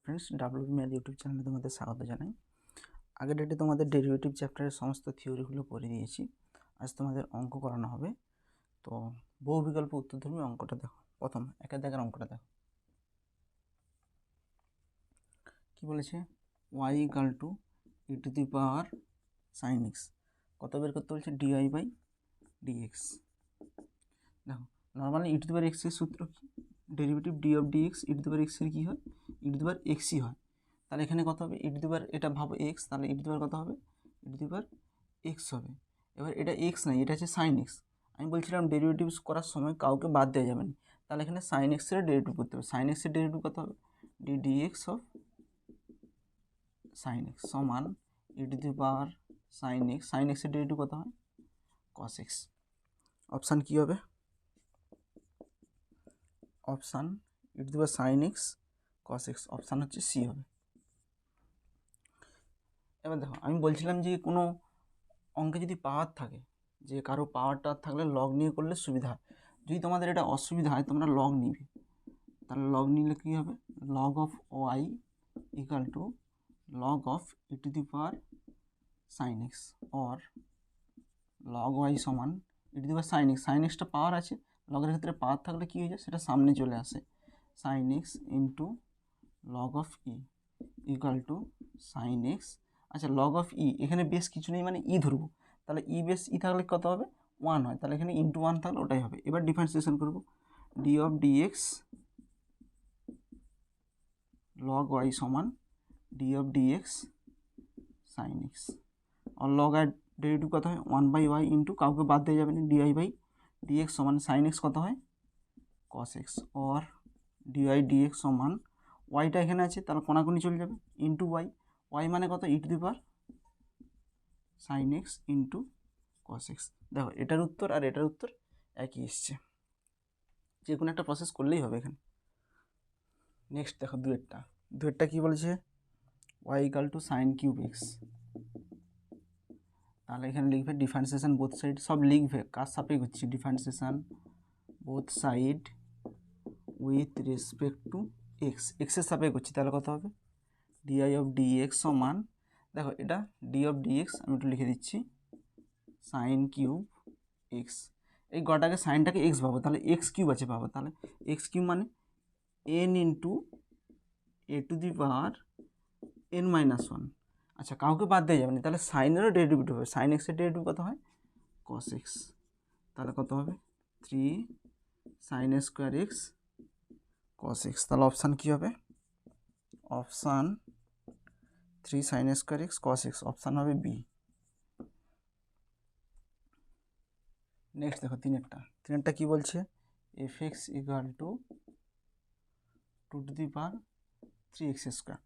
Friends, WB math YouTube চ্যানেলে তোমাদের স্বাগত জানাই। আগের ডেটে তোমাদের ডেরিভেটিভ চ্যাপ্টারের সমস্ত থিওরিগুলো পড়ে দিয়েছি। আজ তোমাদের অঙ্ক করানো হবে। তো বহু বিকল্প উত্তরধর্মী অঙ্কটা দেখো। প্রথম একের দাগের অঙ্কটা দেখো। কি বলেছে? Y equal to E to the power sine X. কত বের করতে বলছে? Dy by dx. দেখো, normally E to the power এক্সের সূত্র কি? Derivative D of dx E to the power এক্সের কী হয়? ই টু দি পাওয়ার এক্সই হয়। তাহলে এখানে কত হবে? ই টু দি পাওয়ার, এটা ভাবো এক্স, তাহলে ই টু দি পাওয়ার কত হবে? ই টু দি পাওয়ার এক্স হবে। এবার এটা এক্স নাই, এটা হচ্ছে সাইন এক্স। আমি বলছিলাম ডেরিভেটিভস করার সময় কাউকে বাদ দেওয়া যাবে না। তাহলে এখানে সাইন এক্সের ডেরিভেটিভ করতে হবে। সাইন এক্সের ডেরিভেটিভ কত হবে? D D X of sine X সমান E to the power sine X. Sine এক্সের ডেরিভেটিভ কত হয়? Cos X. অপশান কী হবে? Option E to the power sine X cos X, option হচ্ছে সি হবে। এবার দেখো, আমি বলছিলাম যে কোনো অঙ্কে যদি পাওয়ার থাকে, যে কারো পাওয়ারটা থাকলে লগ নিয়ে করলে সুবিধা হয়। যদি তোমাদের এটা অসুবিধা হয় তোমরা লগ নিবে। তাহলে লগ নিলে কী হবে? Log of Y equal to log of E to the power sine X, or log Y সমান E to the power sine X. Sine এক্সটা পাওয়ার আছে, লগের ক্ষেত্রে পাওয়ার থাকলে কী হয়ে যায়? সেটা সামনে চলে আসে। Sine x into log of e equal to sine x. আচ্ছা, লগ অফ ই, এখানে বেশ কিছু নেই মানে ই ধরবো। তাহলে ই বেশ ই থাকলে কত হবে? 1 হয়। তাহলে এখানে ইন্টু 1 থাকলে ওটাই হবে। এবার ডিফারেন্সিয়েশন করবো। D of dx log Y সমান D of dx sine X, আর লগ আর ডেরিভেটিভ কত হয়? 1/y ইন্টু, কাউকে বাদ দিয়ে যাবে না, ডিআই বাই ডিএক্স সমান সাইন এক্স কত হয়? Cos X, or dy dx সমান ওয়াইটা এখানে আছে তাহলে কোনাকুনি চলে যাবে, ইন্টু ওয়াই। ওয়াই মানে কত? E to the power sine x into cos X. দেখো, এটার উত্তর আর এটার উত্তর একই এসছে। যে কোনো একটা প্রসেস করলেই হবে এখানে। নেক্সট দেখো, দুয়েরটা কী বলেছে? Y equal to sine cube x. তাহলে এখানে লিখবে ডিফারেন্সিয়েশন বোথ সাইড, সব লিখবে। কার সাপেক্ষ হচ্ছে? Differentiation both side with respect to x. এক্সের সাপেক্ষ হচ্ছে, তাহলে কত হবে? ডিআই অফ ডিএক্স সমান, দেখো এটা ডি অফ ডিএক্স, আমি একটু লিখে দিচ্ছি, সাইন কিউব এক্স। এই গটাকে সাইনটাকে এক্স পাবো, তাহলে এক্স কিউব আছে পাবো। তাহলে এক্স কিউব মানে N into A to the power N minus one. আচ্ছা, কাউকে বাদ দিয়ে যাবে না, তাহলে সাইনেরও ডেরিভেটিভ হবে। সাইন এক্সের ডেরিভেটিভ কত হয়? Cos x. তাহলে কত হবে? 3 sine square x cos x. তাহলে অপশান কী হবে? Option 3 sine square x cos X, option হবে বি। নেক্সট দেখো, তিনেরটা কী বলছে? F x equal to 2 two the power 3x square.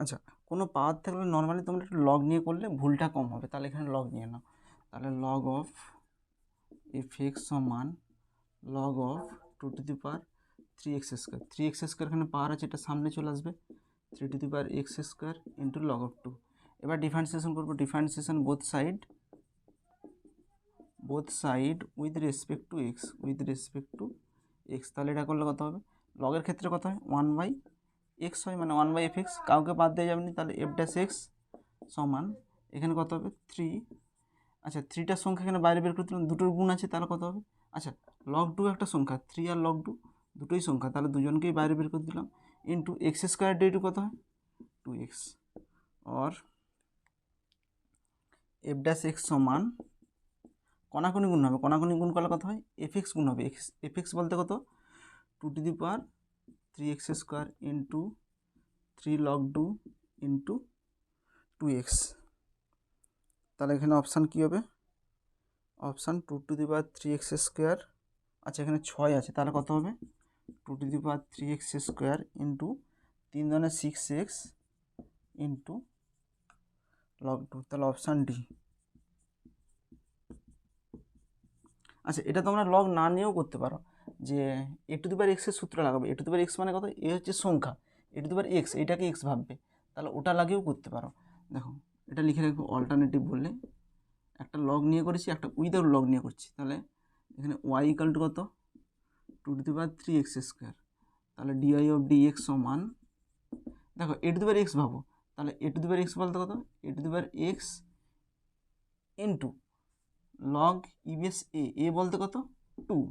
আচ্ছা, কোনো পাওয়ার থাকলে নর্মালি তোমরা একটু লগ নিয়ে করলে ভুলটা কম হবে। তাহলে এখানে লগ নিয়ে নাও। তাহলে লগ অফ এফ এক্স সমান log of 2 two the power 3x square. 3x square এখানে পাওয়ার আছে, এটা সামনে চলে আসবে, 3 two the power x square into log of 2। এবার ডিফারেন্সিয়েশন করবো। Differentiation both side with respect to x, তাহলে এটা করলে কত হবে? লগের ক্ষেত্রে কত হয়? 1/x হয়, মানে 1/fx। কাউকে বাদ দেওয়া যাবে না, তাহলে f ড্যাশ এক্স সমান এখানে কত হবে? 3। আচ্ছা, 3টার সংখ্যা এখানে বাইরে বের করতে দিলাম, দুটোর গুণ আছে, তাহলে কত হবে? আচ্ছা, লগ 2 একটা সংখ্যা, 3 আর লগ 2 দুটোই সংখ্যা, তাহলে দুজনকেই বাইরে বের করে দিলাম, ইন্টু এক্স স্কোয়ার ডেরিভেটিভ কত হয়? 2x, or f dash x সমান কণাকণি গুণ হবে। কণাকণি গুণ করলে কত হয়? fx গুণ হবে। fx বলতে কত? 2 two the power 3x square into 3 log 2 into 2x। তাহলে এখানে অপশান কী হবে? Option 2 two the power 3x square. আচ্ছা, এখানে 6 আছে, তাহলে কত হবে? 2 two the power 3x square into 3 দুগুণে 6x ইন্টু লগ 2, তাহলে অপশান ডি। আচ্ছা, এটা তোমরা লগ না নিয়েও করতে পারো, যে এ টু দি পাওয়ার এক্সের সূত্র লাগাবে। এ টু দি পাওয়ার এক্স মানে কত? এ হচ্ছে সংখ্যা, এ টু দি পাওয়ার এক্স, এটাকে এক্স ভাববে, তাহলে ওটা লাগিয়েও করতে পারো। দেখো, এটা লিখে রাখবো অল্টারনেটিভ বললে, একটা লগ নিয়ে করেছি, একটা উইদাউট লগ নিয়ে করছি। তাহলে এখানে ওয়াই ইকাল টু কত? 2 two the power 3x square. তাহলে ডিআই অফ ডিএক্স সমান দেখো এ টু দি পাওয়ার এক্স ভাবো, তাহলে এ টু দি পাওয়ার এক্স বলতে কত, A to the power X into log E base A বলতে কত 2,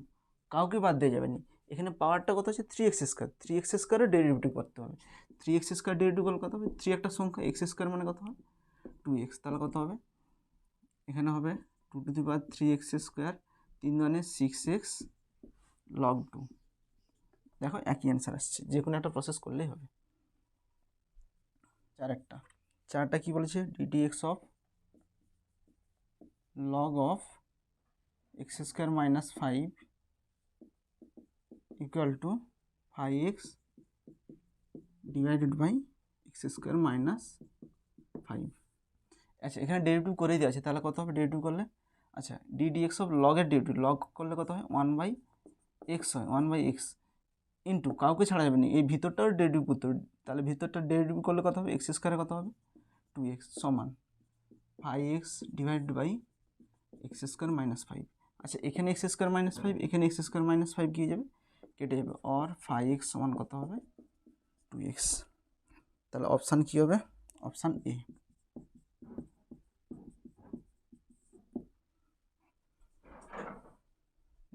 কাউকে বাদ দিয়ে যাবে না। এখানে পাওয়ারটা কত আছে 3x², 3x² ডেরিভেটিভ করতে হবে। 3x² ডেরিভেটিভ করলে কত হবে, 3 একটা সংখ্যা, x² মানে কত হবে 2x, তাহলে কত হবে এখানে হবে 2 টু দি পাওয়ার 3x², 3 মানে 6x log 2। দেখো একই অ্যান্সার আসছে, যে কোনো একটা প্রসেস করলেই হবে। চারটা কি বলেছে, ddx of log of x² minus 5 equal to 5x divided by x² minus 5। আচ্ছা এখানে ডেরিভেটিভ করেই দেওয়া আছে, তাহলে কত হবে ডেরিভেটিভ করলে, আচ্ছা ddx অফ লগের ডেরিভেটিভ, লগ করলে কত হয় 1/x হয়, 1/x ইন্টু কাউকে ছাড়া যাবে না, এই ভিতরটাও ডেরিভেটিভ করতে হবে, তাহলে ভিতরটা ডেরিভেটিভ করলে কত হবে x² কত হবে 2x সমান 5x divided by x² minus 5। আচ্ছা এখানে x² minus 5, এখানে x² minus 5 কি যাবে, কেটে যাবে, আর 5x সমান কত হবে 2x। তাহলে অপশান কি হবে, অপশান এ।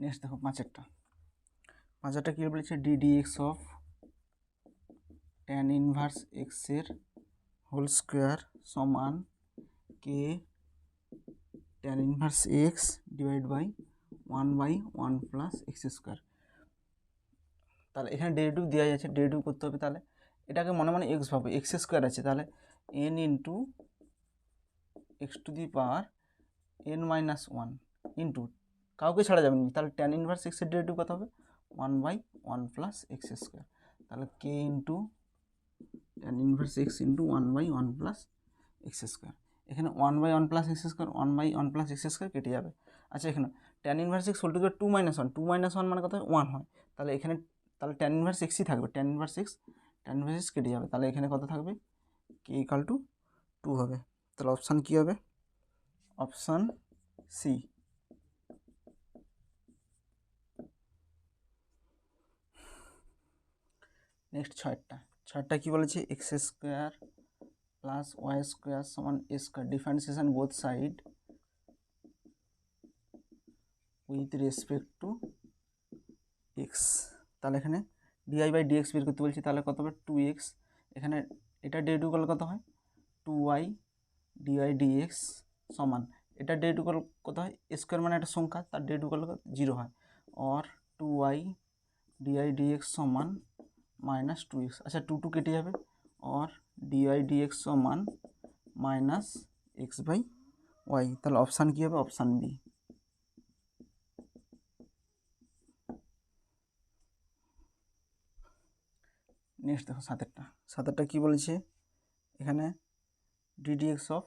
নেক্সট দেখো পাঁচেরটা কী বলেছে, ddx of tan inverse x এর হোল স্কোয়ার সমান কে tan inverse x divide by 1/1 plus x²। তাহলে এখানে ডেরিভেটিভ দেওয়া যাচ্ছে, ডেরিভেটিভ করতে হবে, তাহলে এটাকে মনে মনে এক্স ভাবো, x² আছে, তাহলে n into x to the power n-1 into কাউকে ছাড়া যাবে না, তাহলে tan ইনভার্স এক্সের ডেরিভেটিভ কত হবে 1/1 প্লাস x², তাহলে k into tan inverse x into 1/1 plus x²। এখানে 1/1 প্লাস x², 1/1 প্লাস x² কেটে যাবে। আচ্ছা এখানে tan inverse X whole to the power 2-1, 2-1 মানে কত হয় 1 হয়, তাহলে এখানে তাহলে tan ইনভার্স এক্সই থাকবে, tan ইনভার্স এক্স কেটে যাবে, তাহলে এখানে কত থাকবে k ইকাল টু 2 হবে। তাহলে অপশান কী হবে, অপশান সি। নেক্সট ছয়টা কি বলেছে, x² প্লাস y² সমান a², differentiation both side with respect to x. তাহলে এখানে dy/dx বের করতে বলছি, তাহলে কত হবে 2x, এখানে এটা ডেরিভেটিভ করলে কত হয় 2y dy/dx সমান, এটা ডেরিভেটিভ করলে কত হয় স্কোয়ার মানে একটা সংখ্যা, তার ডেরিভেটিভ করলে 0 হয়, আর 2y dy/dx সমান মাইনাস 2x। আচ্ছা 2 কেটে যাবে, আর dy/dx সমান মাইনাস x/y। তাহলে অপশান কী হবে, অপশান বি। নেক্সট দেখো সাতেরটা কী বলেছে, এখানে ddx of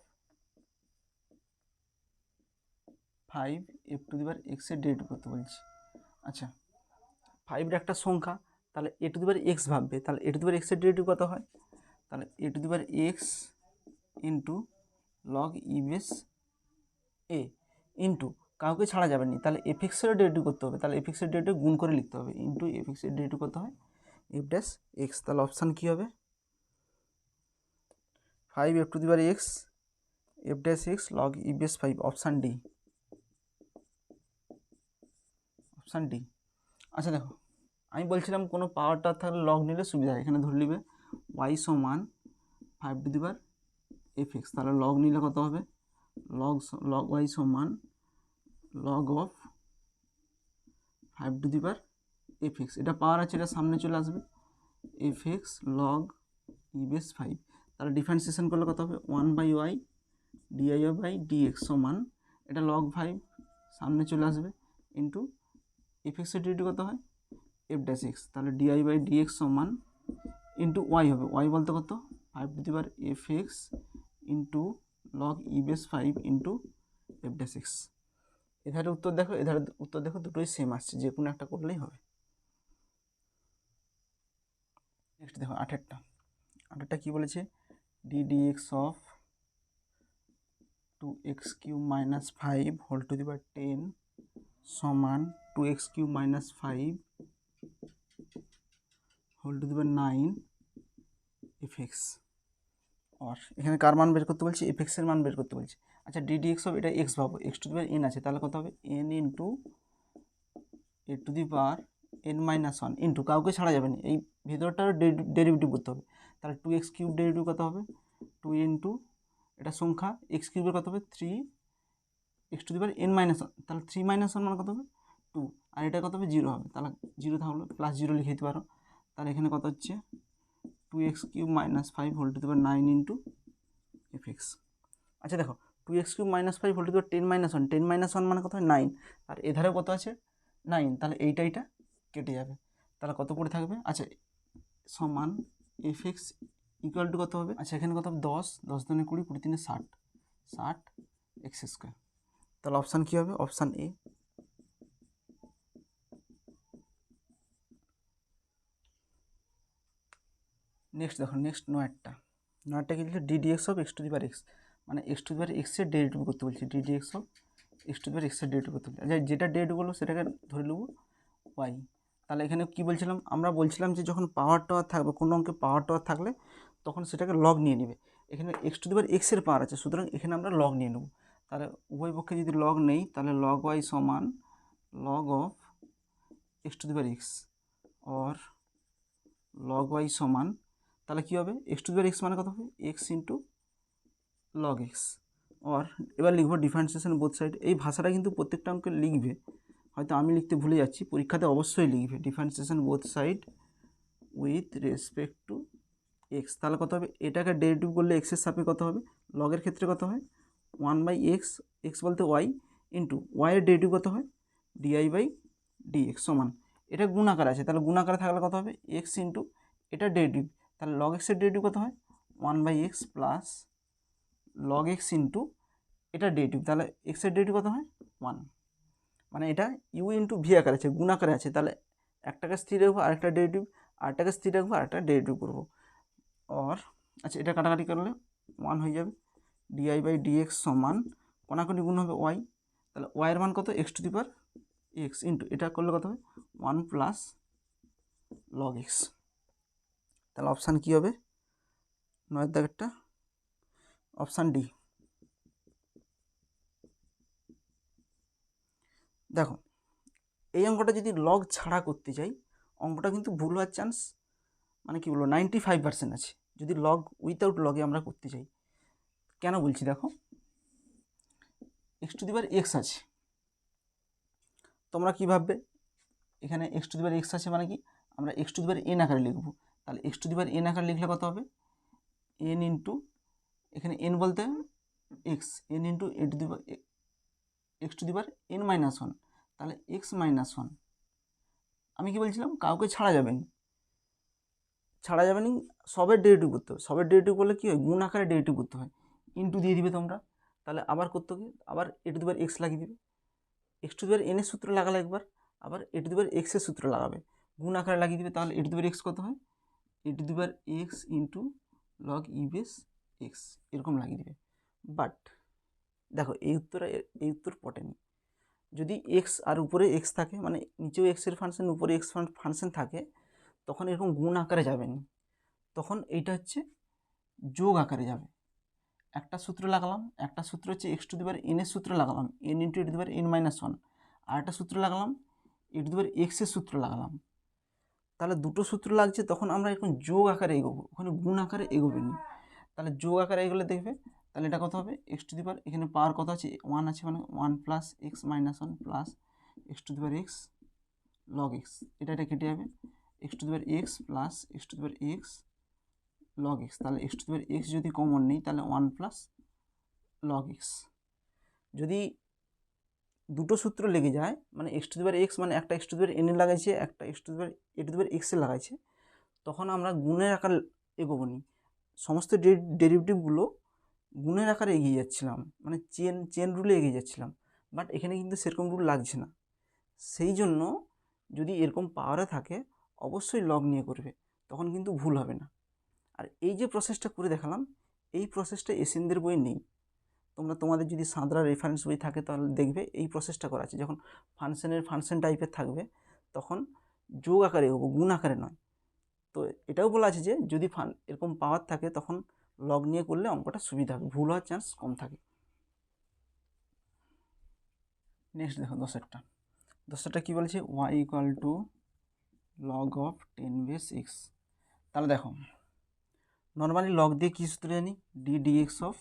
5f two the power x এর ডেরিভেটিভ করতে বলছি। আচ্ছা 5 একটা সংখ্যা, তাহলে a two the power x ভাববে, তাহলে a two the power x এর ডেরিভেটিভ কত হয়, তাহলে a two the power x into log E base A into কাউকে ছাড়া যাবে না, তাহলে fx এর ডেরিভেটিভ করতে হবে, তাহলে fx এর ডেরিভেটিভ গুণ করে লিখতে হবে, ইন্টু fx এর ডেরিভেটিভ করতে হয় f'(x). তাহলে অপশান কী হবে 5f two the power x f'(x) log E base 5, option D, option D. আচ্ছা দেখো আমি বলছিলাম কোনো পাওয়ারটা থাকলে লগ নিলে সুবিধা হয়, এখানে ধরে নিবে y সমান 5 টু দি পাওয়ার fx, তাহলে লগ নিলে কত হবে লগ y সমান log of 5 two the power fx, এটা পাওয়ার আছে, এটা সামনে চলে আসবে fx লগ ই বেস 5, তাহলে ডিফারেন্সিয়েশন করলে কত হবে 1/y dy/dx সমান, এটা লগ 5 সামনে চলে আসবে ইন্টু fx এর ডেরিভেটিভ কত হয় f'(x), তাহলে dy/dx সমান ইন্টু y হবে, y বলতে কত 5 two the power fx into log E base 5 into f'(x). এধারে উত্তর দেখো, এধারে উত্তর দেখো, দুটোই সেম আসছে, যে কোনো একটা করলেই হবে। নেক্সট দেখো আটেরটা কি বলেছে, ddx of 2x³ minus 5 whole to the power 10 সমান 2x³ minus 5 whole to the power 9 F X, আর এখানে কার মান বের করতে বলছি, এফ এক্সের মান বের করতে বলছি। আচ্ছা ডি এক্স হবে, এটা এক্স ভাবো, x to the power N আছে, তাহলে কত হবে N into A to the power N minus one into, কাউকে ছাড়া যাবে না, এই ভেতরটার ডেরিভেটিভ করতে হবে। তাহলে টু এক্স কিউব ডেরিভেটিভ কত হবে, টু ইন্টু এটা সংখ্যা, এক্স কিউবের কত হবে three, x to the power N minus one, তাহলে থ্রি মাইনাস ওয়ান মানে কত হবে টু, আর এটা কত হবে জিরো হবে, তাহলে জিরো থাকলো প্লাস জিরো লিখে দিতে পারো। তাহলে এখানে কত হচ্ছে two x cube minus five whole to the power nine into f x. আচ্ছা দেখো two x cube minus five whole to the power ten minus one, ten minus one মানে কত হয় নাইন, আর এধারে কত আছে নাইন, তাহলে এইটা কেটে যাবে, তাহলে কত পড়ে থাকবে, আচ্ছা সমান এফ এক্স ইকুয়াল টু কত হবে, আচ্ছা এখানে কত হবে দশ, দশ দুনে কুড়ি, কুড়ি তিনে ষাট, ষাট এক্স স্কোয়ার। তাহলে অপশান কী হবে, অপশান এ। নেক্সট দেখো, নেক্সট নয়েরটা কি লিখলে D X of x to the power x, মানে এক্স টু দি পাওয়ার এক্সের ডেরিভেটিভ করতে বলছি, D X of x to the power এক্সের ডেরিভেটিভ করতে বলছি। আচ্ছা যেটা ডেরিভেটিভ বলবো সেটাকে ধরে নেবো ওয়াই। তাহলে এখানে কী বলছিলাম, আমরা বলছিলাম যে যখন পাওয়ার টাওয়ার থাকবে, কোনো অঙ্কে পাওয়ার টাওয়ার থাকলে তখন সেটাকে লগ নিয়ে নেবে। এখানে এক্স টু দি পাওয়ার এক্সের পাওয়ার আছে, সুতরাং এখানে আমরা লগ নিয়ে নেব। তাহলে উভয় পক্ষে যদি লগ নেই, তাহলে লগ ওয়াই সমান log of x to the power x, or log Y সমান, তাহলে কী হবে x to the power x মানে কত হবে x into log x, or এবার লিখবো ডিফারেন্সিয়েশন বোথ সাইড। এই ভাষাটা কিন্তু প্রত্যেকটা অঙ্কে লিখবে, হয়তো আমি লিখতে ভুলে যাচ্ছি, পরীক্ষাতে অবশ্যই লিখবে differentiation both side with respect to x. তাহলে কত হবে, এটাকে ডেরিভেটিভ করলে এক্সের সাপেক্ষে কত হবে, লগের ক্ষেত্রে কত হয় ওয়ান বাই এক্স, এক্স বলতে ওয়াই, ইন্টু ওয়াইয়ের ডেরিভেটিভ কত হয় ডিআই বাই ডিএক্স সমান, এটা গুণ আকারে আছে, তাহলে গুণ আকারে থাকলে কত হবে এক্স ইন্টু এটা ডেরিভেটিভ, তাহলে লগ এক্সের ডেরিভেটিভ কত হয় one by x plus log x into এটা ডেরিভেটিভ, তাহলে এক্সের ডেরিভেটিভ কত হয় ওয়ান, মানে এটা ইউ ইন্টু ভি আকারে আছে, গুণ আকারে আছে, তাহলে একটাকে স্থির রাখবো আরেকটা ডেরিভেটিভ, আরেকটাকে স্থির রাখবো আরেকটা ডেরিভেটিভ করবো, আর আচ্ছা এটা কাটাকাটি করলে ওয়ান হয়ে যাবে, ডিআই বাই ডিএক্স সমান কোনাকুনি গুণ হবে ওয়াই, তাহলে ওয়াইয়ের মান কত X to the power X into এটা করলে কত হবে ওয়ান প্লাস লগ এক্স। তাহলে অপশান কী হবে, নয়ের দাগেরটা অপশান ডি। দেখো এই অঙ্কটা যদি লগ ছাড়া করতে চাই, অঙ্কটা কিন্তু ভুল হওয়ার চান্স মানে কী বলবো 95% আছে, যদি লগ উইথাউট লগে আমরা করতে চাই। কেন বলছি দেখো, x to the power x আছে, তোমরা কী ভাববে এখানে x to the power x আছে মানে কি আমরা x to the power N আকারে লিখবো, তাহলে X to the power N আকারে লিখলে কত হবে এন ইন্টু, এখানে এন বলতে x, N into A to the power x to the power N minus one, তাহলে এক্স মাইনাস ওয়ান। আমি কি বলছিলাম কাউকে ছাড়া যাবে না, সবের ডেরিভেটিভ করতে হবে, সবের ডেরিভেটিভ করলে কী হয় গুণ আকারে ডেরিভেটিভ করতে হয়, ইন্টু দিয়ে দিবে তোমরা, তাহলে আবার করতে হবে আবার এ টু দি পাওয়ার এক্স লাগিয়ে দিবে, এক্স টু দি পাওয়ার এনের সূত্র লাগালে একবার, আবার এ টু দি পাওয়ার এক্সের সূত্র লাগাবে, গুণ আকারে লাগিয়ে দিবে, তাহলে এ টু দি পাওয়ার এক্স কত হয় A to the power X into log E base X এরকম লাগিয়ে দিবে। বাট দেখো এই উত্তর পটেনি, যদি এক্স আর উপরে এক্স থাকে মানে নিচেও এক্সের ফাংশন উপরে এক্স ফাংশন থাকে, তখন এরকম গুণ আকারে যাবে না, তখন এইটা হচ্ছে যোগ আকারে যাবে। একটা সূত্র লাগালাম, একটা সূত্র হচ্ছে এক্স টু দি পাওয়ার এনের সূত্র লাগালাম N into A to the power N minus one, আর একটা সূত্র লাগালাম এ টু দি পাওয়ার এক্সের সূত্র লাগালাম, তাহলে দুটো সূত্র লাগছে, তখন আমরা এরকম যোগ আকারে এগোবো, ওখানে গুণ আকারে এগোবে নি। তাহলে যোগ আকারে এগোলে দেখবে তাহলে এটা কত হবে এক্স টু দি পাওয়ার, এখানে পাওয়ার কত আছে ওয়ান আছে, মানে one plus X minus one plus X to the power X log X, এটা কেটে যাবে X to the power X plus X to the power X log X, তাহলে X to the power X যদি common নেই তাহলে one plus log x. যদি দুটো সূত্র লেগে যায় মানে X to the power x মানে একটা X to the power N লাগাইছে, একটা X to the power A to the power এক্সে লাগাইছে, তখন আমরা গুণের আকার এগোবো নি, সমস্ত ডেরিভেটিভগুলো গুণের আকারে এগিয়ে যাচ্ছিলাম, মানে চেন রুলে এগিয়ে যাচ্ছিলাম, বাট এখানে কিন্তু সেরকম রুল লাগছে না। সেই জন্য যদি এরকম পাওয়ারে থাকে অবশ্যই লগ নিয়ে করবে, তখন কিন্তু ভুল হবে না। আর এই যে প্রসেসটা করে দেখালাম, এই প্রসেসটা এসএনদের বই নেই, তোমাদের যদি সাঁতরা রেফারেন্স বই থাকে তাহলে দেখবে এই প্রসেসটা করা আছে, যখন ফাংশন টাইপের থাকবে তখন যোগ আকারে এগোবো, গুণ আকারে নয়। তো তো এটাও বলা আছে যে যদি এরকম পাওয়ার থাকে তখন লগ নিয়ে করলে অঙ্কটা সুবিধা হবে, ভুল হওয়ার চান্স কম থাকে। নেক্সট দেখো 10টা কী বলেছে, y equal to log of 10 base x. তাহলে দেখো নর্মালি লগ দিয়ে কী সূত্র জানি, d dx of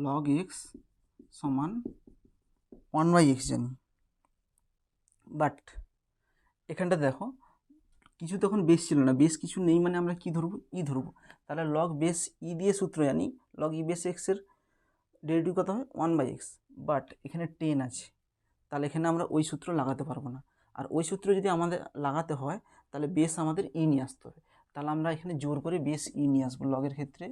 log x সমান 1/x জানি। বাট এখানটা দেখো কিছু তখন বেস ছিল না, বেস কিছু নেই মানে আমরা কি ধরবো, ই ধরবো। তাহলে লগ বেস ই দিয়ে সূত্র জানি, লগ ই বেস এক্সের ডেরিভেটিভ কত হবে 1/x। বাট এখানে 10 আছে, তাহলে এখানে আমরা ওই সূত্র লাগাতে পারবো না। আর ওই সূত্র যদি আমাদের লাগাতে হয় তাহলে বেস আমাদের ই নিয়ে আসতে হবে। তাহলে আমরা এখানে জোর করে বেস ই নিয়ে আসবো, লগের ক্ষেত্রে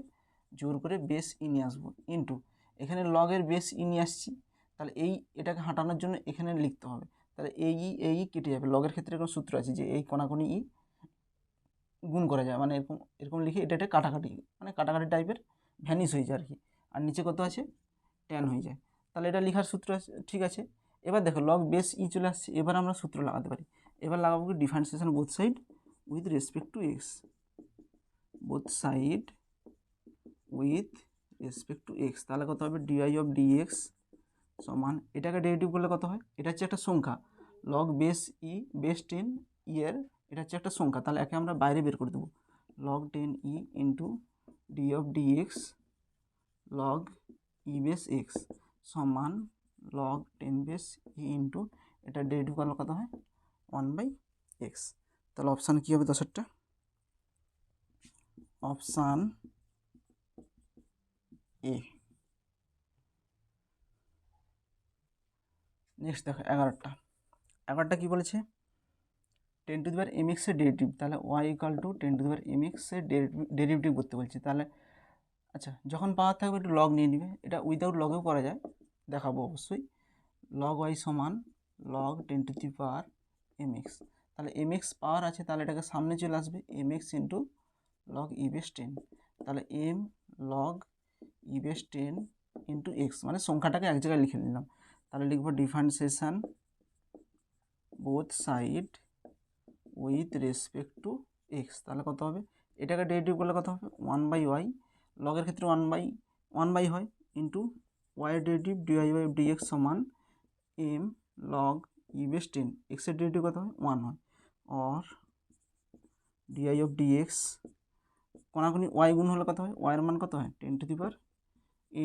জোর করে বেস ই নিয়ে আসবো, ইন্টু এখানে লগের বেস ই নিয়ে আসছি, তাহলে এটাকে হাঁটানোর জন্য এখানে লিখতে হবে। তাহলে এই কেটে যাবে, লগের ক্ষেত্রে এরকম সূত্র আছে যে এই কোনাকুনি ই গুণ করা যায়, মানে এরকম এরকম লিখে এটা কাটাকাটি, মানে কাটাকাটি টাইপের ভ্যানিশ হয়ে যায় আর কি। আর নিচে কত আছে, 10 হয়ে যায়। তাহলে এটা লেখার সূত্র আছে, ঠিক আছে। এবার দেখো লগ বেস ই চলে আসছে, এবার আমরা সূত্র লাগাতে পারি। এবার লাগাবো কি, differentiation both side with respect to x, both side with respect to x. তাহলে কত হবে, ডিআই অফ ডিএক্স সমান, এটাকে ডেরিভেটিভ করলে কত হয়, এটা হচ্ছে একটা সংখ্যা, লগ বেস ই বেস 10 এর এটা হচ্ছে একটা সংখ্যা, তাহলে একে আমরা বাইরে বের করে দেবো, log 10 e into d of dx log E base x সমান লগ 10 বেস ই ইন্টু এটা ডেরিভেটিভ করলে কত হয় 1/x। তাহলে অপশান কী হবে 10টা, অপশান এ। নেক্সট দেখো 11টা কী বলেছে, 10 টু দি পাওয়ার mx এর ডেরিভেটিভ। তাহলে y equal to 10 to the power mx এর ডেরিভেটিভ করতে বলছে। তাহলে আচ্ছা যখন পাওয়ার থাকবে একটু লগ নিয়ে নিবে, এটা উইদাউট লগেও করা যায়, দেখাবো অবশ্যই। লগ y সমান log 10 to the power mx। তাহলে mx পাওয়ার আছে, তাহলে এটাকে সামনে চলে আসবে mx ইন্টু লগ ই বেস 10। তাহলে m লগ ই বেস 10 ইন্টু এক্স, মানে সংখ্যাটাকে এক জায়গায় লিখে নিলাম। তাহলে লিখবো differentiation both side with respect to x. তাহলে কত হবে, এটাকে ডেরিভেটিভ করলে কত হবে 1/y, লগের ক্ষেত্রে 1/1 হয়, ইন্টু ওয়াইয়ের ডেরিভেটিভ ডিআই বাই ডিএক্স সমান এম লগ ই বেস 10, এক্সের ডেরিভেটিভ কত হয় 1 হয়, অর ডিআই অফ ডিএক্স কোনাকুনি ওয়াই গুণ হলে কত হয়, ওয়াইয়ের মান কত হয় 10 to the power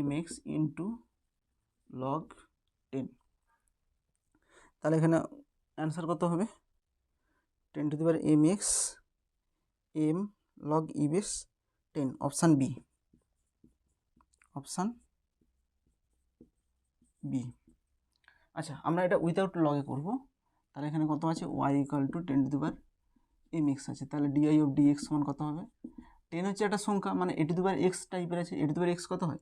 mx into log 10। তাহলে এখানে অ্যান্সার কত হবে 10 to the power mx m log E base 10, option b, option b. আচ্ছা আমরা এটা উইদাউট লগে করব, তাহলে এখানে কত আছে y equal to 10 to the power mx আছে, তাহলে ডিআই অফ ডিএক্স সমান কত হবে, 10 হচ্ছে একটা সংখ্যা, মানে এ টু দি পাওয়ার এক্স টাইপের আছে, এ টু দি পাওয়ার এক্স কত হয়,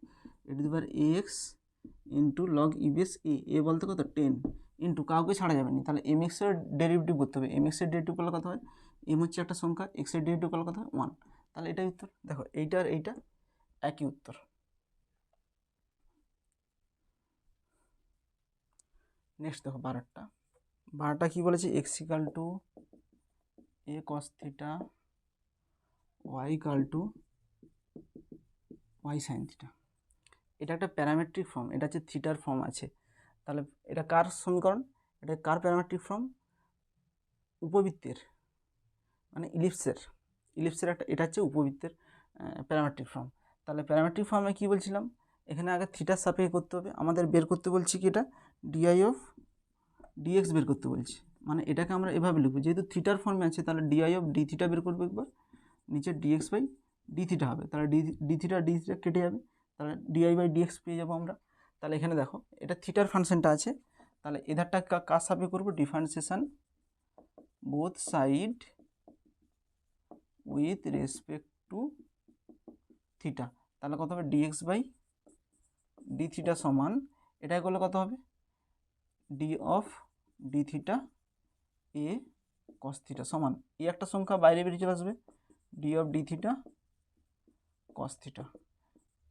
A to the power X into log E base A বলতে কত 10 ইন্টু কাউকে ছাড়া যাবে না, তাহলে mx এর ডেরিভেটিভ করতে হবে, mx এর ডেরিভেটিভ করলে কত হয়, m হচ্ছে একটা সংখ্যা, x এর ডেরিভেটিভ করলে কত হয় 1। তাহলে এটাই উত্তর। দেখো এইটা আর এইটা একই উত্তর। নেক্সট দেখো 12টা কী বলেছে, x equal to a cos theta y equal to y sine theta. এটা একটা প্যারামেট্রিক ফর্ম, এটা হচ্ছে থিটার ফর্ম আছে। তাহলে এটা কার সমীকরণ, এটা কার প্যারামেট্রিক ফর্ম, উপবৃত্তের, মানে ইলিপসের একটা, এটা হচ্ছে উপবৃত্তের প্যারামেট্রিক ফর্ম। তাহলে প্যারামেট্রিক ফর্মে কী বলছিলাম, এখানে আগে থিটার সাপেক্ষে করতে হবে, আমাদের বের করতে বলছি কি এটা ডিআই অফ ডিএক্স বের করতে বলছি, মানে এটাকে আমরা এভাবে লিখবো, যেহেতু থিটার ফর্মে আছে তাহলে ডিআই অফ ডি থিটা বের করবো একবার, নিচে ডিএক্স বাই ডি থিটা হবে, তাহলে ডি থিটা কেটে যাবে, তাহলে ডিআই বাই ডিএক্স পেয়ে যাবো আমরা। তাহলে এখানে দেখো এটা থিটার ফাংশনটা আছে, তাহলে এধারটা কার সাপেক্ষে করবো, differentiation both side with respect to theta. তাহলে কত হবে ডিএক্স বাই ডি থিটা সমান, এটা করলে কত হবে D of D theta A cos theta সমান, এই একটা সংখ্যা বাইরে বেরিয়ে চলে আসবে, D of D theta cos theta,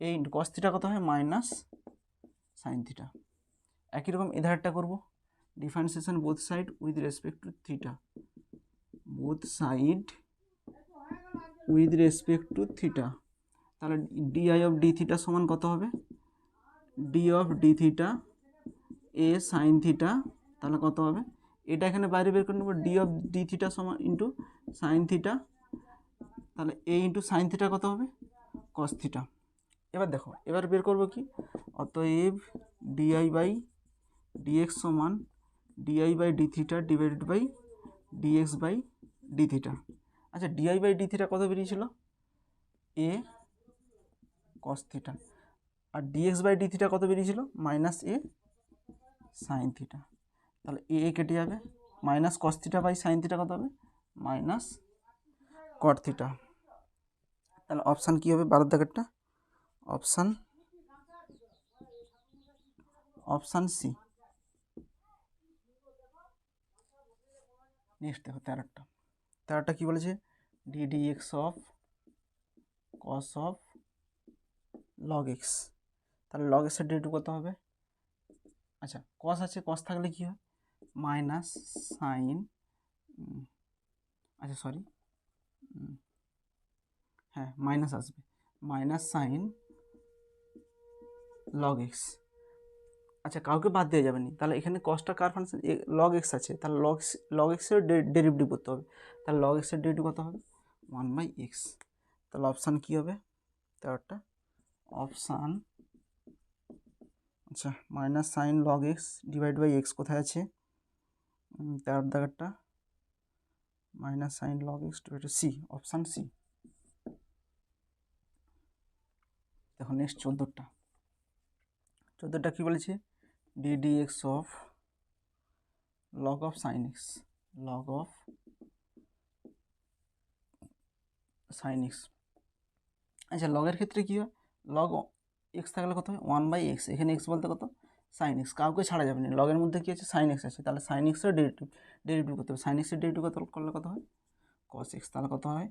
এই কস থিটা কত হয় মাইনাস সাইন থিটা। একই রকম এধারটা করবো, differentiation both side with respect to theta, both side with respect to theta. তাহলে ডিআই অফ ডি থিটা সমান কত হবে, D of D theta A sine theta, তাহলে কত হবে, এটা এখানে বাইরে বের করে নেব, ডি অফ ডি থিটা সমান ইন্টু সাইন থিটা, তাহলে এ ইন্টু সাইন থিটা কত হবে, কস থিটা। এবার দেখো, এবার বের করবো কি, অতএব ডিআই বাই ডিএক্স সমান dy by D theta divided by dx by D theta. আচ্ছা, ডিআই বাই ডি থিটা কত বেরিয়েছিল, এ কস থিটা, আর ডিএক্স বাই ডি থিটা কত বেরিয়েছিল, মাইনাস এ সাইন থিটা। তাহলে এ কেটে যাবে, minus cos theta by sine theta কত হবে, মাইনাস কট থিটা। তাহলে অপশান কী হবে, 12 দাগেরটা অপশান সি। নেক্সট দেখো 13টা কী বলেছে, D X of cos of log X. তাহলে লগ এক্সের ডেরিভেটিভ কত হবে, আচ্ছা কস আছে, কস থাকলে কী হয়, মাইনাস সাইন, আচ্ছা সরি, হ্যাঁ মাইনাস আসবে, মাইনাস সাইন লগ এক্স। আচ্ছা কাউকে বাদ দেওয়া যাবে না, তাহলে এখানে কসটা কার ফাংশন, লগ এক্স আছে, তাহলে লগ এক্সের ডেরিভেটিভ করতে হবে। তাহলে লগ এক্সের ডেরিভেটিভ কত হবে, 1/x। তাহলে অপশান কী হবে, 13টা অপশান, আচ্ছা minus sine log X divide by X কোথায় আছে, 13 দাগেরটা minus sine log X divide C, option C. দেখো নেক্সট 14টা কী বলেছে, D X of log of sine X, log of sine x. আচ্ছা লগের ক্ষেত্রে কী হয়, লগ এক্স থাকলে কত হয়, 1/x, এখানে এক্স বলতে কত, সাইন এক্স, কাউকে ছাড়া যাবে না, লগের মধ্যে কী আছে, সাইন এক্স আছে, তাহলে সাইন এক্সের ডেরিভেটিভ করতে হবে, সাইন এক্সের ডেরিভেটিভ কত করলে কত হয়, কস এক্স, তাহলে কত হয়,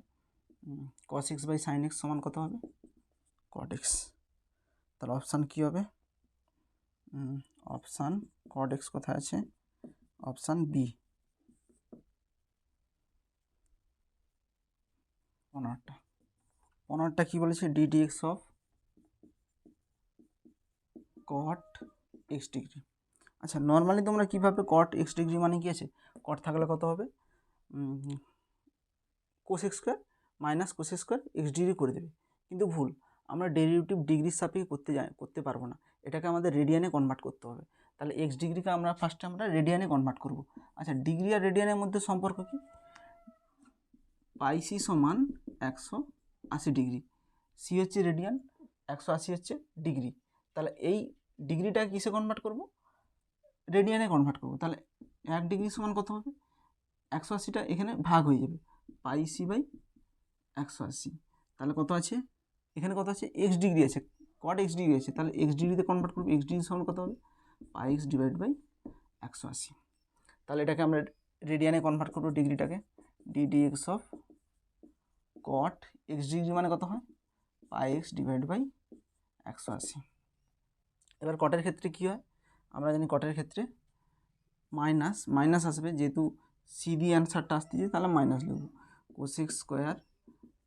cos x by sine X সমান কত হবে, কট এক্স। তাহলে অপশান কী হবে, অপশান কট এক্স কোথায় আছে, অপশান বি। 15টা কী বলেছে, D X of cot X degree. আচ্ছা নর্মালি তোমরা কীভাবে, কট এক্স ডিগ্রি মানে কী আছে, কট থাকলে কত হবে, cos x square minus cos x square x degree করে দেবে, কিন্তু ভুল, আমরা ডেরিভেটিভ ডিগ্রির সাপেক্ষে করতে পারবো না, এটাকে আমাদের রেডিয়ানে কনভার্ট করতে হবে। তাহলে এক্স ডিগ্রিকে আমরা ফার্স্টে রেডিয়ানে কনভার্ট করব। আচ্ছা ডিগ্রি আর রেডিয়ানের মধ্যে সম্পর্ক কি, পাই সি সমান 180 ডিগ্রি, সি হচ্ছে রেডিয়ান, 180 হচ্ছে ডিগ্রি। তাহলে এই ডিগ্রিটাকে কিসে কনভার্ট করব, রেডিয়ানে কনভার্ট করব। তাহলে 1 ডিগ্রি সমান কত হবে, 180টা এখানে ভাগ হয়ে যাবে, পাই সি বাই 180। তাহলে কত আছে, এখানে কত আছে, এক্স ডিগ্রি আছে, কট এক্স ডিগ্রি আছে, তাহলে এক্স ডিগ্রিতে কনভার্ট করবো, এক্স ডিগ্রি সমান কত হবে, পাই এক্স ডিভাইড বাই 180। তাহলে এটাকে আমরা রেডিয়ানে কনভার্ট করবো ডিগ্রিটাকে, D X of cot X degree মানে কত হয়, পাই এক্স ডিভাইড বাই 180। এবার কটের ক্ষেত্রে কী হয়, আমরা জানি কটের ক্ষেত্রে মাইনাস আসবে, যেহেতু সি দিয়ে অ্যান্সারটা আসতেছে তাহলে মাইনাস লিখব, cosec square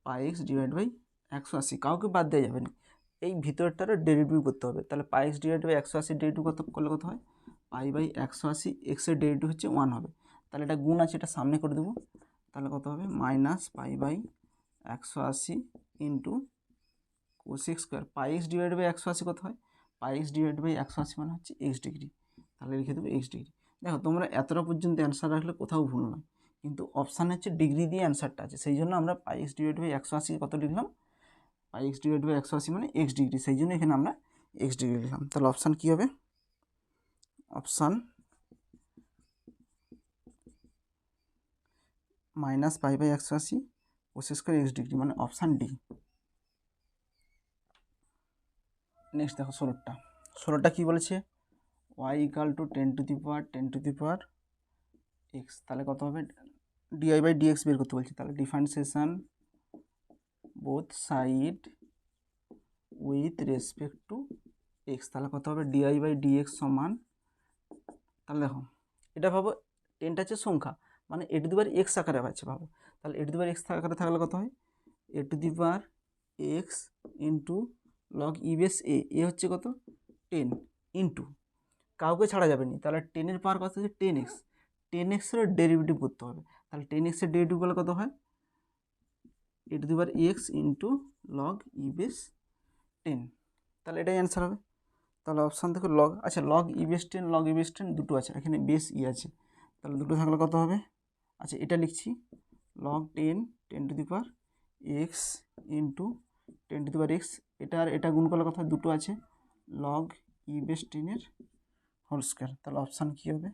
pi x divide by 180, কাউকে বাদ দেওয়া যাবে না, এই ভিতরটার ডেরিভেটিভ করতে হবে। তাহলে পাই এক্স ডিভাইড বাই 180 ডেরিভেটিভ কত করলে কত হয়, পাই বাই 180, এক্সের ডেরিভেটিভ হচ্ছে 1 হবে, তাহলে এটা গুণ আছে, এটা সামনে করে দেবো, তাহলে কত হবে, minus pi by 180 into cosec square pi x divide by 180 কত হয়, পাই এক্স ডিভাইড বাই 180 মানে হচ্ছে এক্স ডিগ্রি, তাহলে লিখে দেবো এক্স ডিগ্রি। দেখো তোমরা এতটা পর্যন্ত অ্যান্সার রাখলে কোথাও ভুল নয়, কিন্তু অপশানে হচ্ছে ডিগ্রি দিয়ে অ্যান্সারটা আছে, সেই জন্য আমরা পাই এক্স ডিভাইড বাই 180 কত লিখলাম, পাই এক্স ডিভাইড বাই 180 মানে এক্স ডিগ্রি, সেই জন্য এখানে আমরা এক্স ডিগ্রি লিখলাম। তাহলে অপশান কী হবে, option minus pi by 180 cosec square x degree মানে অপশান ডি। নেক্সট দেখো 16টা কী বলেছে, y equal to 10 to the power x, তাহলে কত হবে, ডিআই বাই ডিএক্স বের করতে বলছি, তাহলে differentiation both side with respect to x, তাহলে কত হবে, ডিআই বাই ডিএক্স সমান, তাহলে দেখো এটা ভাবো 10টা হচ্ছে সংখ্যা, মানে এ টু দি পাওয়ার এক্স আকারে আছে ভাবো, তাহলে এ টু দি পাওয়ার এক্স আকারে থাকলে কত হয়, A to the power X into log E base A হচ্ছে কত 10 ইন্টু কাউকে ছাড়া যাবে না, তাহলে 10-এর পাওয়ার কত হচ্ছে 10x, 10x-এর ডেরিভেটিভ করতে হবে, তাহলে 10x-এর ডেরিভেটিভ করলে কত হয় A to the power X into log E base 10, তাহলে এটাই অ্যান্সার হবে। তাহলে অপশান থেকে লগ, আচ্ছা লগ ই বেস 10 লগ ই বেস 10 দুটো আছে, এখানে বেস ই আছে, তাহলে দুটো থাকলে কত হবে, আচ্ছা এটা লিখছি log 10 to the power X into 10 to the power x, এটা আর এটা গুণ করলে কত হয় দুটো আছে লগ ই বেস 10-এর হোল স্কোয়ার, তাহলে অপশান কী হবে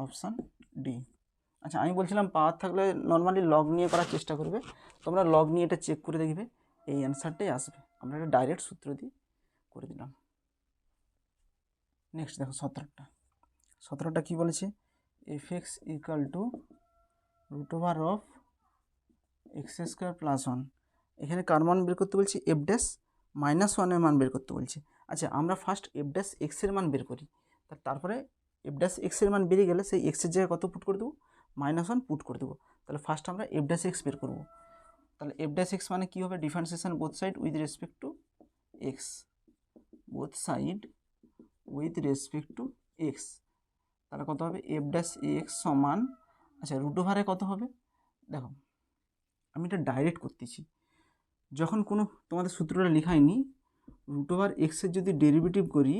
অপশান ডি। আচ্ছা আমি বলছিলাম পাওয়ার থাকলে নর্মালি লগ নিয়ে করার চেষ্টা করবে, তোমরা লগ নিয়ে এটা চেক করে দেখবে এই অ্যান্সারটাই আসবে, আমরা এটা ডাইরেক্ট সূত্র দিয়ে করে দিলাম। নেক্সট দেখো 17টা কী বলেছে, f x equal to root over of x square plus 1, এখানে কার মান বের করতে বলছি এফ ড্যাশ -1-এর মান বের করতে বলছে। আচ্ছা আমরা ফার্স্ট এফ ড্যাশ এক্সের মান বের করি, তারপরে এফ ড্যাশ এক্সের মান বেরিয়ে গেলে সেই এক্সের জায়গায় কত পুট করে দেবো -1 পুট করে দেবো, তাহলে ফার্স্ট আমরা এফ ড্যাশ এক্স বের করবো, তাহলে এফ ড্যাশ এক্স মানে কী হবে differentiation both side with respect to x, both side with respect to x, তাহলে কত হবে এফ ড্যাশ এক্স সমান, আচ্ছা রুট ওভারে কত হবে দেখো আমি এটা ডাইরেক্ট করতেছি, যখন কোনো তোমাদের সূত্রটা লেখায়নি রুট ওভার এক্সের যদি ডেরিভেটিভ করি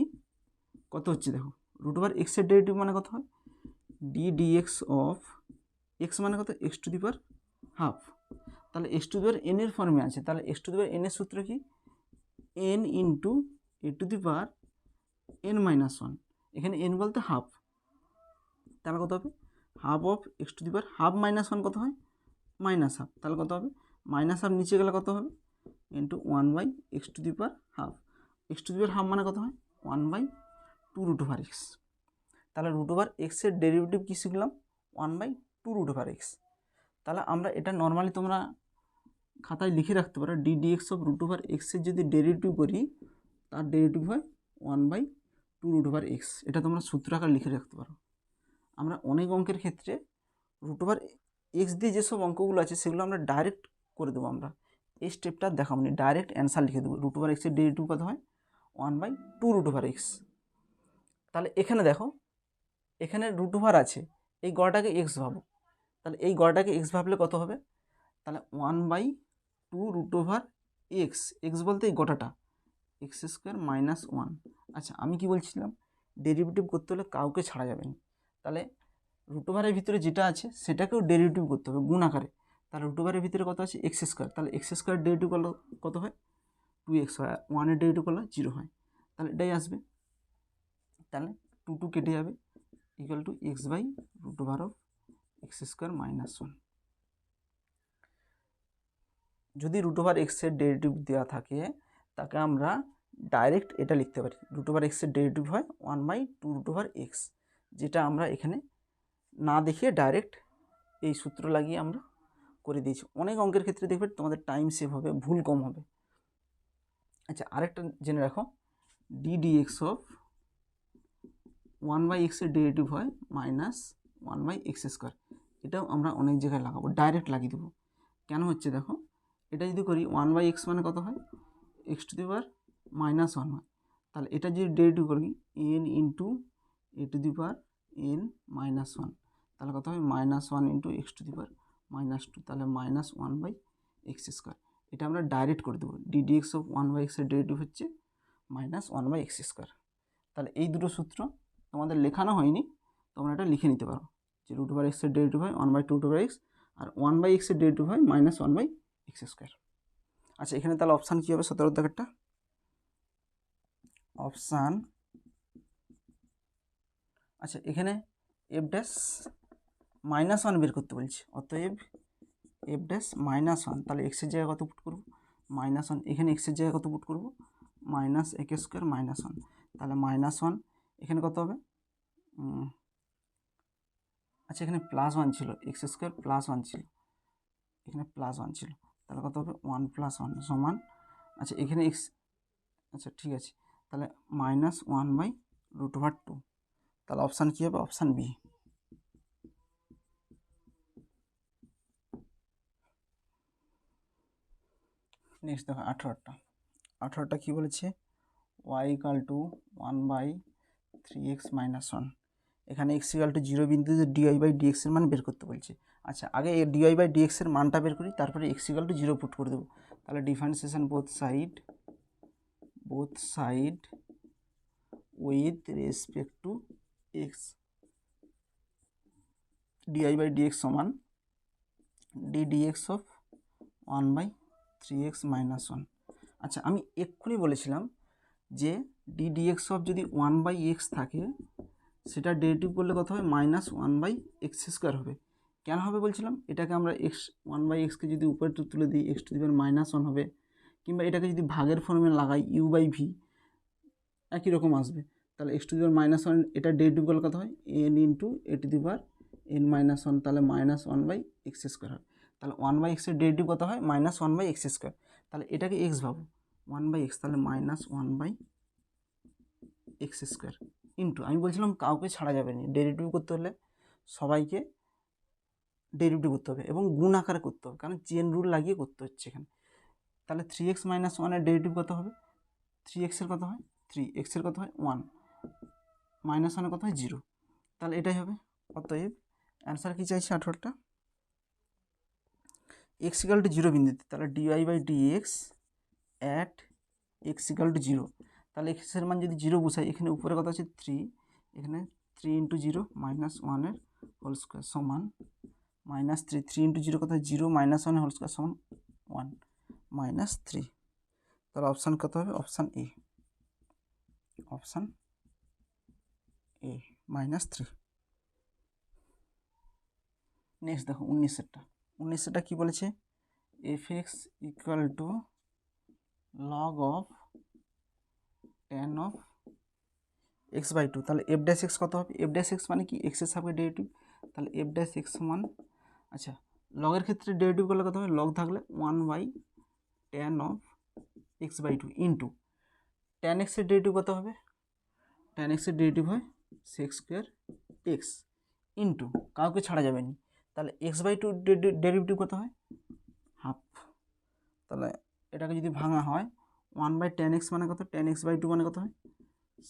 কত হচ্ছে দেখো, রুট ওভার এক্সের ডেরিভেটিভ মানে কত হয় ডি ডিএক্স অফ এক্স মানে কত X to the power half, তাহলে X to the power N এর ফর্মে আছে, তাহলে X to the power N এর সূত্র কি N into A to the power n-1, এখানে n বলতে হাফ, তাহলে কত হবে half of x to the power half -1 কত হয় -হাফ, তাহলে কত হবে -হাফ নিচে গেলে কত হবে into 1/x two the power half, x to the power half মানে কত হয় 1/2 রুট ওভার এক্স, তাহলে রুট ওভার এক্সের ডেরিভেটিভ কী শিখলাম 1/2 রুট ওভার এক্স, তাহলে আমরা এটা নর্মালি তোমরা খাতায় লিখে রাখতে পারো d dx of root over এক্সের যদি ডেরিভেটিভ করি তার ডেরিভেটিভ হয় 1/2 রুট ওভার এক্স, এটা তোমরা সূত্র আকার লিখে রাখতে পারো। আমরা অনেক অঙ্কের ক্ষেত্রে রুট ওভার এক্স দিয়ে যেসব অঙ্কগুলো আছে সেগুলো আমরা ডাইরেক্ট করে দেবো, আমরা এই স্টেপটা দেখাবো না, ডাইরেক্ট অ্যান্সার লিখে দেবো রুট ওভার এক্সের ডেরিভেটিভ কত হয় 1/2 রুট ওভার এক্স, তাহলে এখানে দেখো এখানে রুট ওভার আছে এই গড়টাকে এক্স ভাবো, তাহলে এই গড়টাকে এক্স ভাবলে কত হবে তাহলে 1/2 রুট ওভার এক্স, এক্স বলতে এই গোটাটা এক্স স্কোয়ার -1, আচ্ছা আমি কি বলছিলাম ডেরিভেটিভ করতে হলে কাউকে ছাড়া যাবে না, তাহলে রুট ওভারের ভিতরে যেটা আছে সেটাকেও ডেরিভেটিভ করতে হবে গুণ আকারে, তাহলে রুট ওভারের ভিতরে কত আছে এক্স স্কোয়ার, তাহলে এক্স স্কোয়ার ডেরিভেটিভ করলে কত হয় 2x হয়, 1-এর ডেরিভেটিভ করলে 0 হয়, তাহলে এটাই আসবে, তাহলে 2 কেটে যাবে equal to x by root over of x square -1, যদি রুট ওভার এক্সের ডেরিভেটিভ দেওয়া থাকে তাকে আমরা ডাইরেক্ট এটা লিখতে পারি রুট ওভার এক্সের ডেরিভেটিভ হয় 1/2 রুট ওভার এক্স, যেটা আমরা এখানে না দেখিয়ে ডাইরেক্ট এই সূত্র লাগিয়ে আমরা করে দিয়েছি, অনেক অঙ্কের ক্ষেত্রে দেখবে তোমাদের টাইম সেভ হবে, ভুল কম হবে। আচ্ছা আরেকটা জেনে রাখো ডি ডিএক্স অফ 1/x এর ডেরিভেটিভ হয় -1/x স্কোয়ার, এটাও আমরা অনেক জায়গায় লাগাবো, ডাইরেক্ট লাগিয়ে দেবো, কেন হচ্ছে দেখো এটা যদি করি 1/x মানে কত হয় এক্স টু দি পাওয়ার -1 হয়, তাহলে এটা যদি ডেরিভেটিভ করি n into A to the power n-1, তাহলে কত হয় -1 ইন্টু এক্স টু দি পাওয়ার -2, তাহলে -1/x স্কোয়ার, এটা আমরা ডাইরেক্ট করে দেবো ডি ডিএক্স অফ 1/x এর ডেরিভেটিভ হচ্ছে -1/x স্কোয়ার, তাহলে এই দুটো সূত্র তোমাদের লেখানো হয়নি তোমরা এটা লিখে নিতে পারো যে রুট ওভার এক্সের ডেরিভেটিভ হয় 1/2 রুট ওভার এক্স আর 1/x এর ডেরিভেটিভ হয় -1/x স্কোয়ার। আচ্ছা এখানে তাহলে অপশান কী হবে 17 দাগেরটা অপশান, আচ্ছা এখানে এফ ড্যাশ -1 বের করতে বলছি, অতএব এফ ড্যাশ -1, তাহলে এক্সের জায়গায় কত পুট করবো -1, এখানে এক্সের জায়গায় কত পুট করবো -x স্কোয়ার -1, তাহলে -1 এখানে কত হবে আচ্ছা এখানে +1 ছিল এক্স স্কোয়ার +1 ছিল, এখানে +1 ছিল, তাহলে কত হবে 1 + 1 সমান, আচ্ছা এখানে এক্স, আচ্ছা ঠিক আছে তাহলে -1/√2, তাহলে অপশান কী হবে অপশান বি। নেক্সট দেখো 18টা কী বলেছে, y = 1/3x - 1। এখানে x = 0 বিন্দুতে dy/dx এর মান বের করতে বলছে। আচ্ছা, আগে dy/dx এর মানটা বের করি, তারপরে x = 0 পুট করে দেবো। তাহলে differentiation both side with respect to x, dy/dx সমান ddx অফ 1/3x - 1। আচ্ছা, আমি এক্ষুনি বলেছিলাম যে ddx অফ যদি 1/x থাকে, সেটা ডেরিভেটিভ করলে কত হবে, -1/x² হবে। কেন হবে বলছিলাম, এটাকে আমরা 1/xকে যদি উপরে তুলে দিই x⁻1 হবে, কিংবা এটাকে যদি ভাগের ফর্মে লাগাই u/v, একই রকম আসবে। তাহলে x⁻1 এটা ডেরিভেটিভ করলে কত হয়, n × a⁻n−1, তাহলে -1/x² হবে। তাহলে 1/x এর ডেরিভেটিভ কত হয়, -1/x²। তাহলে এটাকে x ভাবো, 1/x, তাহলে -1/x² ইন্টু, আমি বলছিলাম কাউকে ছাড়া যাবে না, ডেরিভেটিভ করতে হলে সবাইকে ডেরিভেটিভ করতে হবে এবং গুণ আকারে করতে হবে, কারণ চেন রুল লাগিয়ে করতে হচ্ছে এখানে। তাহলে 3x - 1 এর ডেরিভেটিভ কত হবে, 3x এর কত হয় 3, x এর কত হয় 1, -1 এর কত হয় 0। তাহলে এটাই হবে। অতএব অ্যান্সার কী চাইছে 18টা, x = 0 বিন্দুতে, তাহলে dy/dx at x = 0। তাহলে x এর মান যদি 0 বসাই, এখানে উপরে কত আছে 3, এখানে 3 × 0 -1 এর হোল স্কোয়ার সমান -3, 3 × 0 কত হয় 0, -1 এর হোল স্কোয়ার সমান 1, -3। তাহলে অপশান কত হবে, অপশান এ, -3। নেক্সট দেখো 19টা কী বলেছে, fx = log of tan of x/2। তাহলে f'(x) কত হবে, f'(x) মানে কি, x এর সাপেক্ষে ডেরিভেটিভ। তাহলে f'(x) সমান, আচ্ছা লগের ক্ষেত্রে ডেরিভেটিভ করলে কত হবে, লগ থাকলে 1/tan of x/2 into tan x এর ডেরিভেটিভ কত হবে, tan x এর ডেরিভেটিভ হয় sec² x ইন্টু, কাউকে ছাড়া যাবে না, তাহলে x/2 ডেরিভেটিভ কত হয়, হাফ। তাহলে এটাকে যদি ভাঙা হয় 1/tan x মানে কত, tan x/2 মানে কত হয়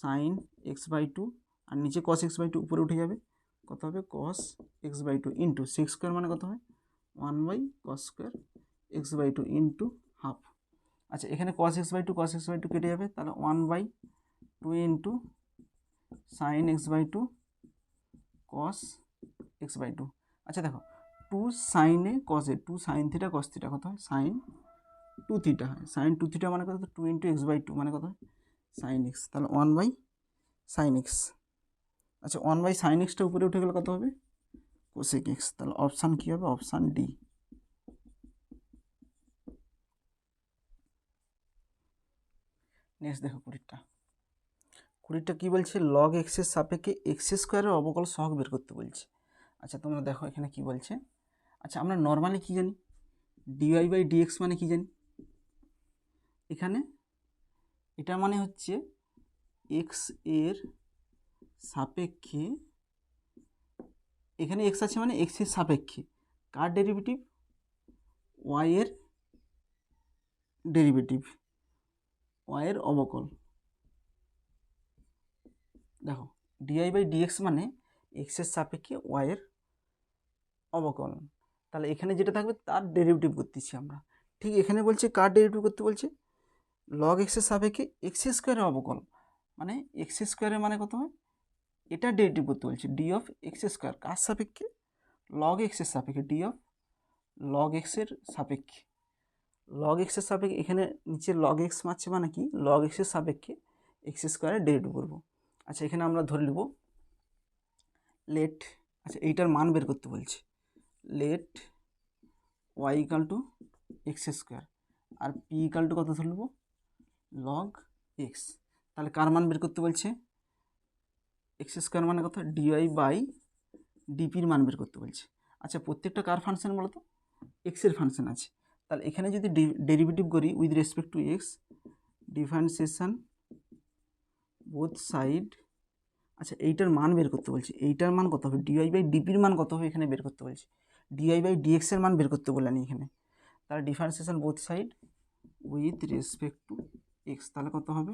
sin x/2, আর নিচে cos x/2 উপরে উঠে যাবে, কত হবে cos x/2 ইন্টু sec² মানে কত হয় 1/cos² x/2 ইন্টু হাফ। আচ্ছা, এখানে cos x/2 কেটে যাবে, তাহলে 1/2 into sin x/2 cos x/2। আচ্ছা দেখো, 2 sin a cos a, 2 sin θ cos θ কত হয়, sin 2θ হয়, sin 2θ মানে কত, 2 × x/2 মানে কত হয় sin x, তাহলে 1/sin x। আচ্ছা, 1/sin x টা উপরে উঠে গেলে কত হবে cosec x। তাহলে অপশান কী হবে, অপশান ডি। নেক্সট দেখো 20টা কী বলছে, log x এর সাপেক্ষে x² অবকল সহগ বের করতে বলছে। আচ্ছা, তোমরা দেখো এখানে কি বলছে। আচ্ছা, আমরা নর্মালি কি জানি, dy/dx মানে কি জানি, এখানে এটা মানে হচ্ছে x এর সাপেক্ষে, এখানে x আছে মানে x এর সাপেক্ষে কার ডেরিভেটিভ, y এর ডেরিভেটিভ, y এর অবকল। দেখো dy/dx মানে x এর সাপেক্ষে y এর অবকল, তাহলে এখানে যেটা থাকবে তার ডেরিভেটিভ করতেছি আমরা। ঠিক এখানে বলছে কার ডেরিভেটিভ করতে বলছে, log x এর সাপেক্ষে x² এর অবকল, মানে x² মানে কত হয়, এটা ডেরিভেটিভ করতে বলছে, d of x², কার সাপেক্ষে, log x এর সাপেক্ষে, d of log x এর সাপেক্ষে, log x এর সাপেক্ষে, এখানে নিচে log x মারছে মানে কি, log x এর সাপেক্ষে x² এর ডেরিভেটিভ করব। আচ্ছা, এখানে আমরা ধরে নেব লেট, আচ্ছা এইটার মান বের করতে বলছে, লেট y = x², আর p = কত ধরে নেব, log x। তাহলে কার মান বের করতে বলছে, x² মানে কত, dy/dp মান বের করতে বলছে। আচ্ছা, প্রত্যেকটা কার ফাংশন বলো তো, x এর ফাংশন আছে, তাহলে এখানে যদি ডেরিভেটিভ করি with respect to x, differentiation both side, আচ্ছা এইটার মান বের করতে বলছে, এইটার মান কত হবে, dy/dp মান কত হবে এখানে বের করতে বলছে, dy/dx এর মান বের করতে বললেন এখানে। তাহলে differentiation both side with respect to x, তাহলে কত হবে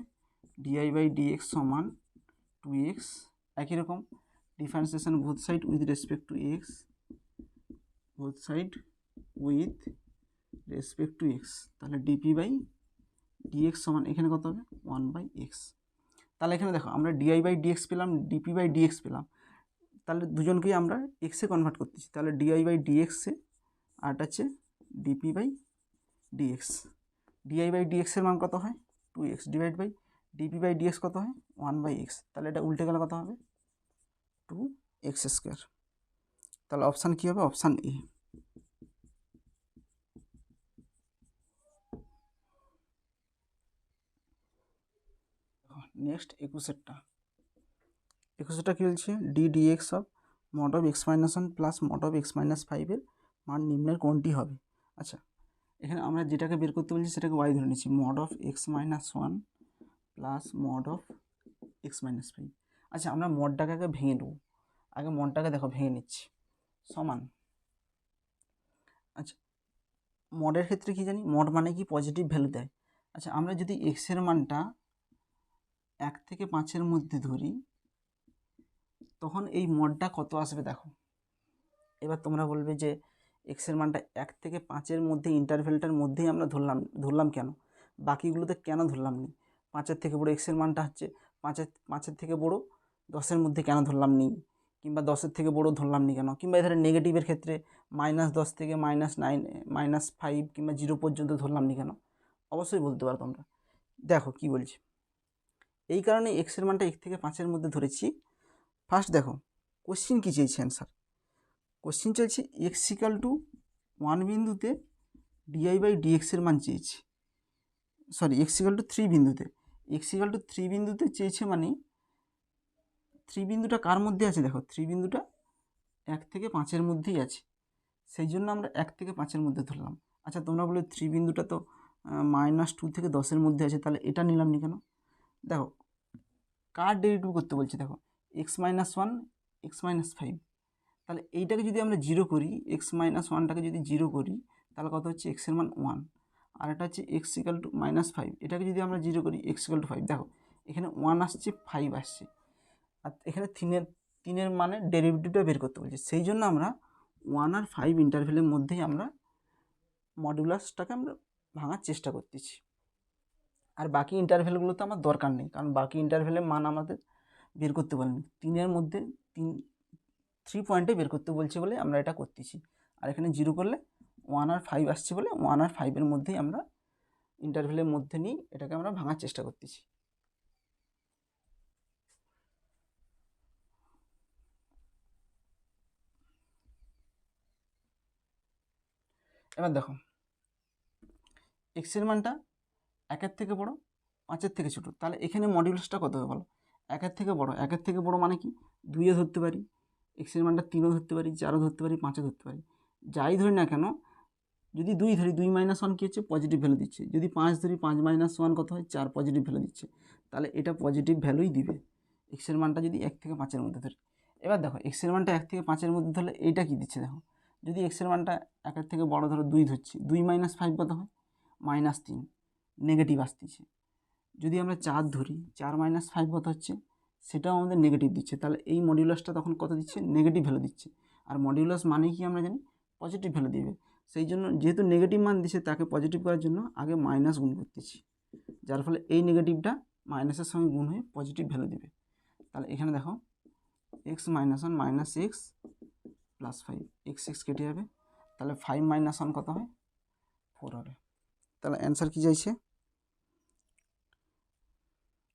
di/dx সমান 2x, একই রকম differentiation both side with respect to x, both side with respect to x, তাহলে dp/dx সমান এখানে কত হবে 1/x। তাহলে এখানে দেখো আমরা di/dx পেলাম, dp/dx পেলাম, তাহলে দুজনকেই আমরা এক্সে কনভার্ট করতেছি, তাহলে di/dx এ আর আছে dp/dx, di/dx এর মান কত হয় 2x ডিভাইড বাই dp/dx কত হয় 1/x, তাহলে এটা উল্টে গেলে কত হবে 2x²। তাহলে অপশান কী হবে, অপশান এ। নেক্সট 21টা কী বলছে, dx of mod of x-1 plus mod of x-5 এর মান নিম্নের কোনটি হবে। আচ্ছা, এখানে আমরা যেটাকে বের করতে বলছি সেটাকে y ধরে নিচ্ছি, mod of x-1 plus mod of x-5। আচ্ছা, আমরা মডটাকে আগে ভেঙে নেব, আগে মডটাকে দেখো ভেঙে নিচ্ছি, সমান। আচ্ছা, মডের ক্ষেত্রে কি জানি, মড মানে কি পজিটিভ ভ্যালু দেয়। আচ্ছা, আমরা যদি এক্সের মানটা 1 থেকে 5-এর মধ্যে ধরি তখন এই মডটা কত আসবে দেখো। এবার তোমরা বলবে যে এক্সের মানটা 1 থেকে 5-এর মধ্যে ইন্টারভেলটার মধ্যেই আমরা ধরলাম কেন, বাকিগুলোতে কেন ধরলাম নি, 5-এর থেকে বড়ো এক্সের মানটা হচ্ছে 5-এর থেকে বড়ো 10-এর মধ্যে কেন ধরলাম নি, কিংবা 10-এর থেকে বড়ো ধরলাম নি কেন, কিংবা এখানে নেগেটিভের ক্ষেত্রে -10 থেকে -9 -5 কিংবা 0 পর্যন্ত ধরলাম নি কেন, অবশ্যই বলতে পারো তোমরা। দেখো কি বলছি, এই কারণে এক্সের মানটা 1 থেকে 5-এর মধ্যে ধরেছি। ফার্স্ট দেখো কোশ্চিন কী চেয়েছে অ্যান্সার, কোশ্চিন চলছে x=1 বিন্দুতে di/dx এর মান চেয়েছে, সরি x=3 বিন্দুতে, x=3 বিন্দুতে চেয়েছে, মানে 3 বিন্দুটা কার মধ্যে আছে দেখো, 3 বিন্দুটা 1 থেকে 5-এর মধ্যেই আছে, সেই জন্য আমরা 1 থেকে 5-এর মধ্যে ধরলাম। আচ্ছা, তোমরা বলে 3 বিন্দুটা তো -2 থেকে 10-এর মধ্যে আছে, তাহলে এটা নিলাম নি কেন। দেখো কার ডেরিভেটিভ করতে বলছি, দেখো x-1 x-5, তাহলে এইটাকে যদি আমরা 0 করি, x-1টাকে যদি 0 করি তাহলে কত হচ্ছে এক্সের মান 1, আর এটা হচ্ছে x=-5, এটাকে যদি আমরা 0 করি x=5, দেখো এখানে 1 আসছে 5 আসছে, আর এখানে 3-এর মানে ডেরিভেটিভটা বের করতে বলছে, সেই জন্য আমরা 1 আর 5 ইন্টারভেলের মধ্যেই আমরা মডুলাসটাকে আমরা ভাঙার চেষ্টা করতেছি, আর বাকি ইন্টারভেলগুলো তো আমার দরকার নেই, কারণ বাকি ইন্টারভেলের মান আমাদের বের করতে বলেনি, 3-এর মধ্যে 3 পয়েন্টে বের করতে বলছে বলে আমরা এটা করতেছি, আর এখানে 0 করলে 1 আর 5 আসছে বলে 1 আর 5-এর মধ্যেই আমরা ইন্টারভেলের মধ্যে নিয়ে এটাকে আমরা ভাঙার চেষ্টা করতেছি। এবার দেখো এক্সের মানটা 1-এর থেকে বড় 5-এর থেকে ছোটো, তাহলে এখানে মডিউলাসটা কত হবে বলো, 1-এর থেকে বড়, 1-এর থেকে বড় মানে কি 2-এ ধরতে পারি, এক্সের মানটা 3-ও ধরতে পারি, 4-ও ধরতে পারি, 5-ও ধরতে পারি, যাই ধরি না কেন, যদি 2 ধরি 2 - 1 কী হচ্ছে পজিটিভ ভ্যালু দিচ্ছে, যদি 5 ধরি 5 - 1 কত হয় 4 পজিটিভ ভ্যালু দিচ্ছে, তাহলে এটা পজিটিভ ভ্যালুই দিবে এক্সের মানটা যদি 1 থেকে 5-এর মধ্যে ধরি। এবার দেখো এক্সের মানটা 1 থেকে 5-এর মধ্যে ধরলে এইটা কী দিচ্ছে দেখো, যদি এক্সের মানটা 1-এর থেকে বড় ধরো 2 ধরছি, 2 - 5 কত হয় -3, নেগেটিভ আসতেছে, যদি আমরা 4 ধরি 4 - 5 কত হচ্ছে, সেটাও আমাদের নেগেটিভ দিচ্ছে, তাহলে এই মডিউলাসটা তখন কত দিচ্ছে নেগেটিভ ভ্যালু দিচ্ছে, আর মডিউলাস মানেই কি আমরা জানি পজিটিভ ভ্যালু দিবে, সেই জন্য যেহেতু নেগেটিভ মান দিচ্ছে তাকে পজিটিভ করার জন্য আগে মাইনাস গুণ করতেছি, যার ফলে এই নেগেটিভটা মাইনাসের সঙ্গে গুণ হয়ে পজিটিভ ভ্যালু দিবে। তাহলে এখানে দেখো x-1 - x + 5, x কেটে যাবে, তাহলে 5 - 1 কত হয় 4 হবে। তাহলে অ্যান্সার কী চাইছে,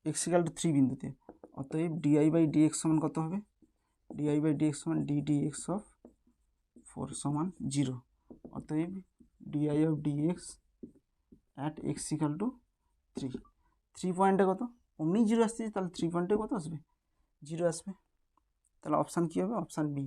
x=3 বিন্দুতে, অতএব di/dx সমান কত হবে, di/dx সমান ddx অফ 4 সমান 0, অতএব di/dx at x=3, 3 পয়েন্টে কত অমনি 0 আসছে, তাহলে 3 পয়েন্টে কত আসবে 0 আসবে, তাহলে অপশান কী হবে, অপশান বি।